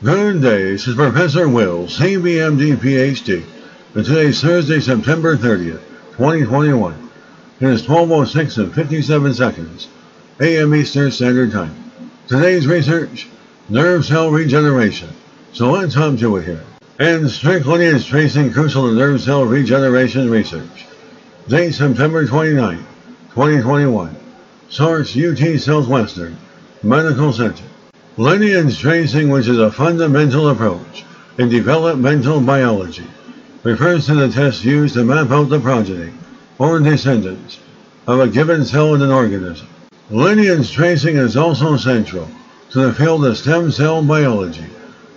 Good day, this is Professor Will, CBMD PhD, and today is Thursday, September 30th, 2021. It is 12:06 and 57 seconds, a.m. Eastern Standard Time. Today's research, nerve cell regeneration. So let's hop to it here. And strict lineage tracing crucial to nerve cell regeneration research. Date September 29, 2021. Source UT Southwestern Medical Center. Lineage tracing, which is a fundamental approach in developmental biology, refers to the tests used to map out the progeny or descendants of a given cell in an organism. Lineage tracing is also central to the field of stem cell biology,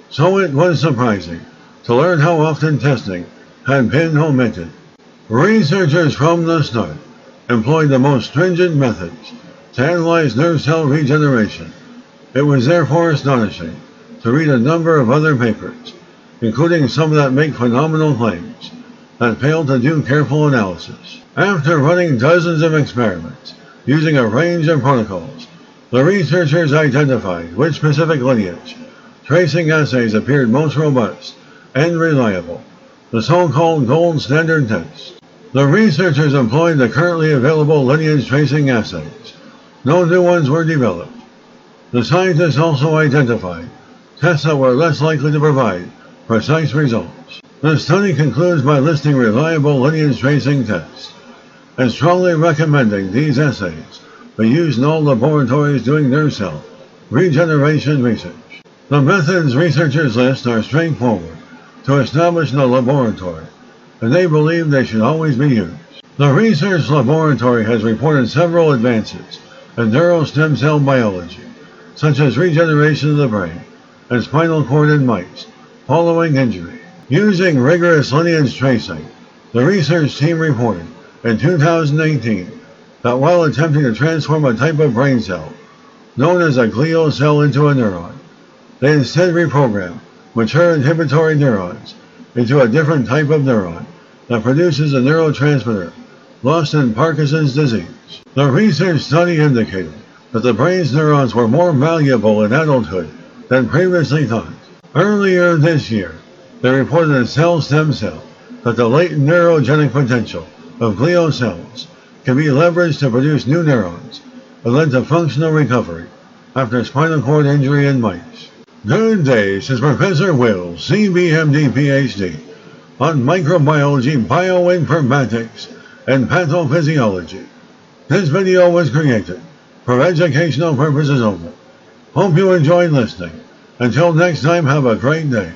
so it was surprising to learn how often testing had been omitted. Researchers from the start employed the most stringent methods to analyze nerve cell regeneration. It was therefore astonishing to read a number of other papers, including some that make phenomenal claims, that failed to do careful analysis. After running dozens of experiments using a range of protocols, the researchers identified which specific lineage tracing assays appeared most robust and reliable, the so-called gold standard test. The researchers employed the currently available lineage tracing assays. No new ones were developed. The scientists also identified tests that were less likely to provide precise results. The study concludes by listing reliable lineage tracing tests and strongly recommending these assays be used in all laboratories doing nerve cell regeneration research. The methods researchers list are straightforward to establish in a laboratory, and they believe they should always be used. The research laboratory has reported several advances in neurostem cell biology, such as regeneration of the brain and spinal cord in mice following injury. Using rigorous lineage tracing, the research team reported in 2018 that while attempting to transform a type of brain cell known as a glial cell into a neuron, they instead reprogrammed mature inhibitory neurons into a different type of neuron that produces a neurotransmitter lost in Parkinson's disease. The research study indicated that the brain's neurons were more malleable in adulthood than previously thought. Earlier this year, they reported in Cell Stem Cell that the latent neurogenic potential of glial cells can be leveraged to produce new neurons and led to functional recovery after spinal cord injury in mice. Good day, this is Professor Will, CBMD PhD, on microbiology, bioinformatics, and pathophysiology. This video was created for educational purposes only. Hope you enjoyed listening. Until next time, have a great day.